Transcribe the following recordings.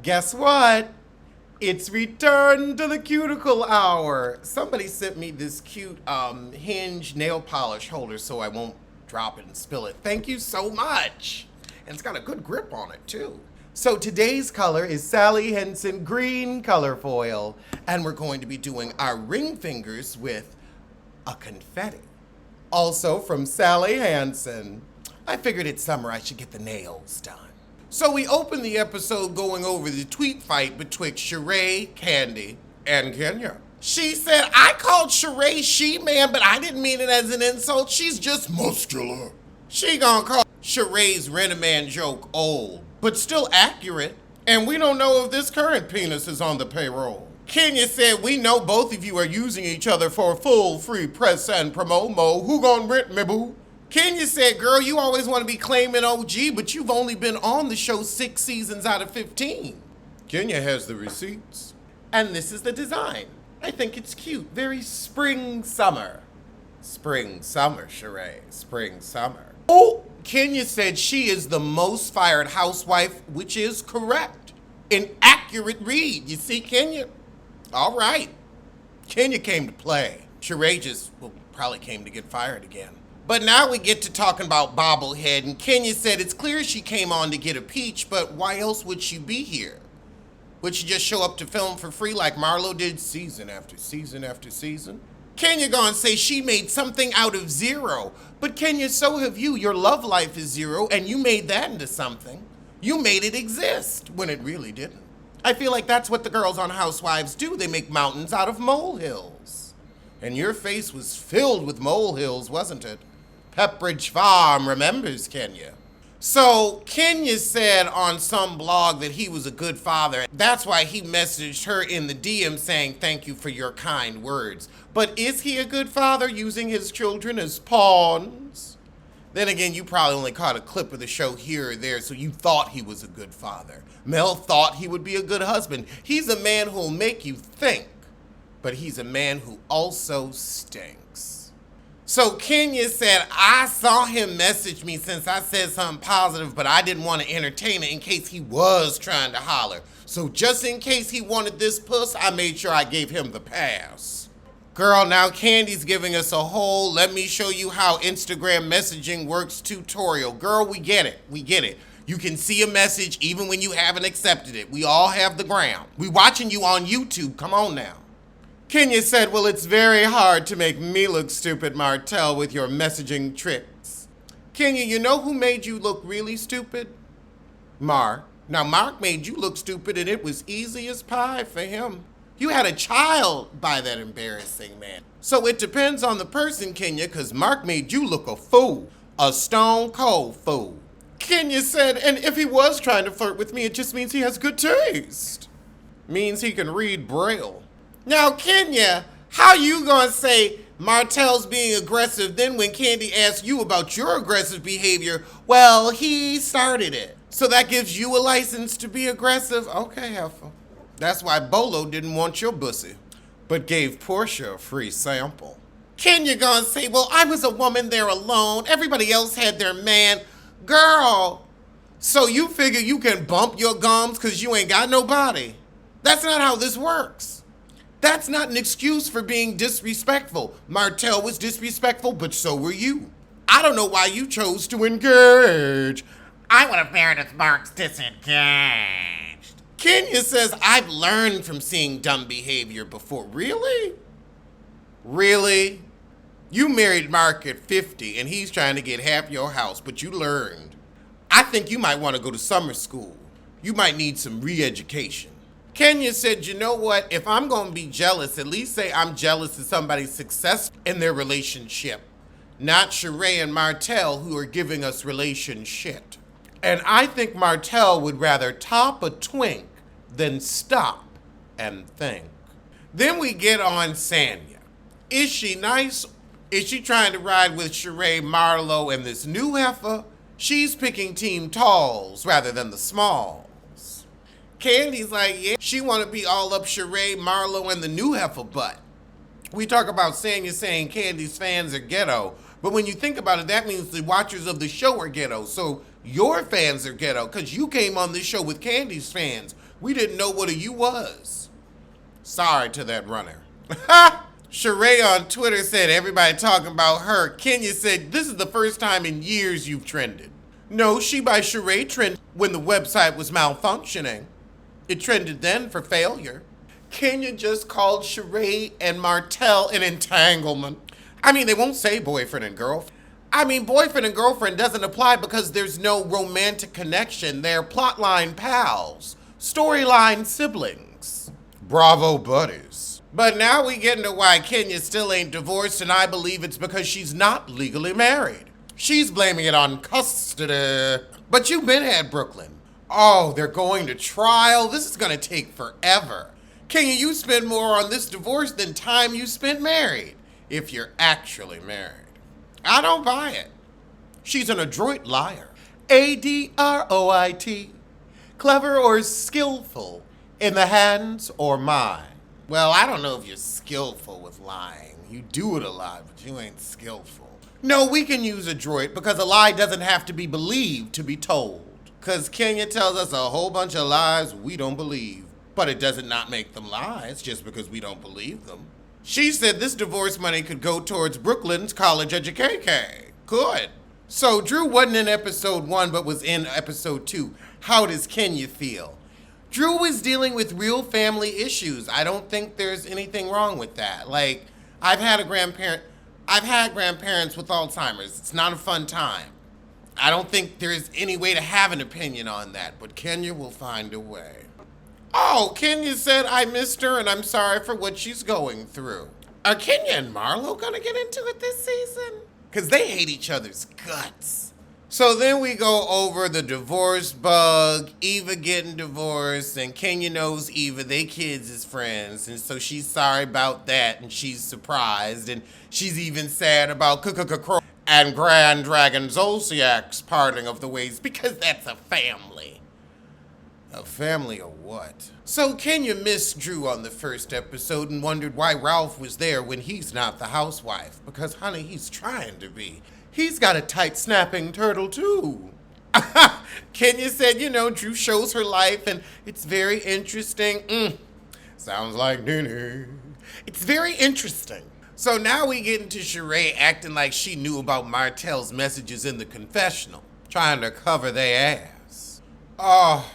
Guess what? It's return to the cuticle hour. Somebody sent me this cute hinge nail polish holder so I won't drop it and spill it. Thank you so much. And it's got a good grip on it too. So today's color is Sally Henson green color foil. And we're going to be doing our ring fingers with a confetti. Also from Sally Hansen. I figured it's summer, I should get the nails done. So we opened the episode going over the tweet fight betwixt Sheree, Candy, and Kenya. She said, I called Sheree she-man, but I didn't mean it as an insult. She's just muscular. She gonna call Sheree's Rent-A-Man joke old, but still accurate. And we don't know if this current penis is on the payroll. Kenya said, we know both of you are using each other for full free press and promo. Who gon' rent me, boo? Kenya said, girl, you always want to be claiming OG, but you've only been on the show 6 seasons out of 15. Kenya has the receipts. And this is the design. I think it's cute. Very spring summer. Spring summer, Sheree. Spring summer. Oh, Kenya said she is the most fired housewife, which is correct. An accurate read. You see, Kenya? All right. Kenya came to play. Sheree just, probably came to get fired again. But now we get to talking about bobblehead, and Kenya said it's clear she came on to get a peach, but why else would she be here? Would she just show up to film for free like Marlo did season after season after season? Kenya gonna say she made something out of zero, but Kenya, so have you. Your love life is zero, and you made that into something. You made it exist when it really didn't. I feel like that's what the girls on Housewives do. They make mountains out of molehills. And your face was filled with molehills, wasn't it? Pepperidge Farm remembers Kenya. So Kenya said on some blog that he was a good father. That's why he messaged her in the DM saying, thank you for your kind words. But is he a good father using his children as pawns? Then again, you probably only caught a clip of the show here or there, so you thought he was a good father. Mel thought he would be a good husband. He's a man who'll make you think, but he's a man who also stinks. So Kenya said, I saw him message me since I said something positive, but I didn't want to entertain it in case he was trying to holler. So just in case he wanted this puss, I made sure I gave him the pass. Girl, now Candy's giving us a whole let me show you how Instagram messaging works tutorial. Girl, we get it. We get it. You can see a message even when you haven't accepted it. We all have the ground. We watching you on YouTube. Come on now. Kenya said, well, it's very hard to make me look stupid, Martel, with your messaging tricks. Kenya, you know who made you look really stupid? Mark. Now, Mark made you look stupid, and it was easy as pie for him. You had a child by that embarrassing man. So it depends on the person, Kenya, because Mark made you look a fool. A stone cold fool. Kenya said, and if he was trying to flirt with me, it just means he has good taste. Means he can read Braille. Now, Kenya, how you gonna say Martel's being aggressive, then when Candy asks you about your aggressive behavior, well, he started it. So that gives you a license to be aggressive? Okay, Heffa. That's why Bolo didn't want your bussy, but gave Portia a free sample. Kenya gonna say, well, I was a woman there alone. Everybody else had their man. Girl, so you figure you can bump your gums because you ain't got nobody? That's not how this works. That's not an excuse for being disrespectful. Martel was disrespectful, but so were you. I don't know why you chose to engage. I would have married if Mark's disengaged. Kenya says, I've learned from seeing dumb behavior before. Really? Really? You married Mark at 50 and he's trying to get half your house, but you learned. I think you might want to go to summer school. You might need some re-education. Kenya said, you know what? If I'm going to be jealous, at least say I'm jealous of somebody's success in their relationship. Not Sheree and Martel, who are giving us relationship. And I think Martel would rather top a twink than stop and think. Then we get on Sanya. Is she nice? Is she trying to ride with Sheree, Marlo, and this new heifer? She's picking team talls rather than the smalls. Candy's like, yeah, she want to be all up Sheree, Marlo, and the new heifer butt. We talk about Sanya saying Candy's fans are ghetto, but when you think about it, that means the watchers of the show are ghetto. So your fans are ghetto because you came on this show with Candy's fans. We didn't know what a you was. Sorry to that runner. Sheree on Twitter said everybody talking about her. Kenya said this is the first time in years you've trended. No, She by Sheree trended when the website was malfunctioning. It trended then for failure. Kenya just called Sheree and Martel an entanglement. I mean, they won't say boyfriend and girlfriend. I mean, boyfriend and girlfriend doesn't apply because there's no romantic connection. They're plotline pals, storyline siblings. Bravo buddies. But now we get into why Kenya still ain't divorced, and I believe it's because she's not legally married. She's blaming it on custody. But you've been at Brooklyn. Oh, they're going to trial. This is going to take forever. Kenya, you spend more on this divorce than time you spent married, if you're actually married. I don't buy it. She's an adroit liar. Adroit. Clever or skillful in the hands or mind. Well, I don't know if you're skillful with lying. You do it a lot, but you ain't skillful. No, we can use adroit because a lie doesn't have to be believed to be told. Because Kenya tells us a whole bunch of lies we don't believe. But it doesn't not make them lies just because we don't believe them. She said this divorce money could go towards Brooklyn's college education. Good. So Drew wasn't in episode 1 but was in episode 2. How does Kenya feel? Drew is dealing with real family issues. I don't think there's anything wrong with that. Like, I've had grandparents with Alzheimer's. It's not a fun time. I don't think there's any way to have an opinion on that, but Kenya will find a way. Oh, Kenya said I missed her and I'm sorry for what she's going through. Are Kenya and Marlo gonna get into it this season? Because they hate each other's guts. So then we go over the divorce bug, Eva getting divorced, and Kenya knows Eva, they kids is friends, and so she's sorry about that, and she's surprised, and she's even sad about Crow and Grand Dragon Zolciak's parting of the ways, because that's a family. A family of what? So Kenya missed Drew on the first episode and wondered why Ralph was there when he's not the housewife. Because, honey, he's trying to be. He's got a tight snapping turtle, too. Kenya said, Drew shows her life and it's very interesting. Sounds like dinner. It's very interesting. So now we get into Sheree acting like she knew about Martel's messages in the confessional, trying to cover their ass. Oh.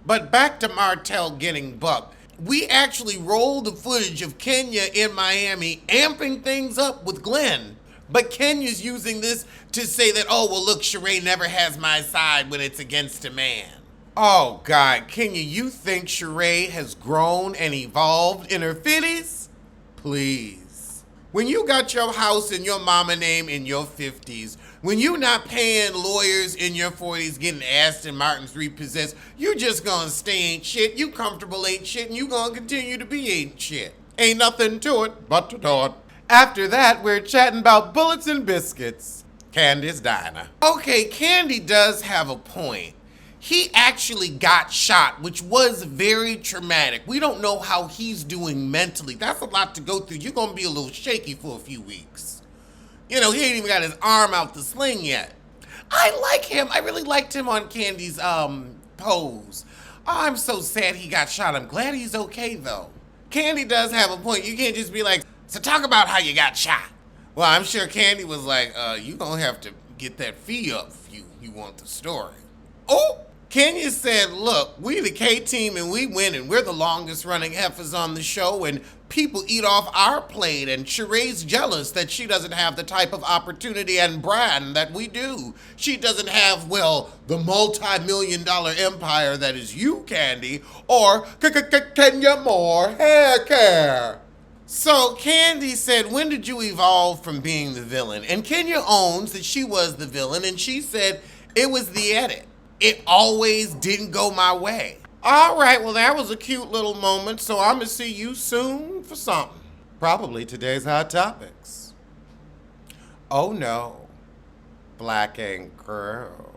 But back to Martel getting bucked. We actually rolled the footage of Kenya in Miami amping things up with Glenn. But Kenya's using this to say that, oh, well, look, Sheree never has my side when it's against a man. Oh, God, Kenya, you think Sheree has grown and evolved in her 50s? Please. When you got your house and your mama name in your 50s, when you not paying lawyers in your 40s getting Aston Martins repossessed, you just gonna stay ain't shit, you comfortable ain't shit, and you gonna continue to be ain't shit. Ain't nothing to it but to do it. After that, we're chatting about bullets and biscuits. Candy's diner. Okay, Candy does have a point. He actually got shot, which was very traumatic. We don't know how he's doing mentally. That's a lot to go through. You're gonna be a little shaky for a few weeks. He ain't even got his arm out the sling yet. I like him. I really liked him on Candy's pose. Oh, I'm so sad he got shot. I'm glad he's okay, though. Candy does have a point. You can't just be like, so talk about how you got shot. Well, I'm sure Candy was like, you gonna have to get that fee up if you want the story. Oh! Kenya said, look, we the K-team and we win and we're the longest running heifers on the show and people eat off our plate and Sheree's jealous that she doesn't have the type of opportunity and brand that we do. She doesn't have, well, the multi-million-dollar empire that is you, Candy, or Kenya Moore hair care. So Candy said, when did you evolve from being the villain? And Kenya owns that she was the villain and she said it was the edit. It always didn't go my way. All right, well, that was a cute little moment, so I'm going to see you soon for something. Probably today's Hot Topics. Oh, no. Black and Girl.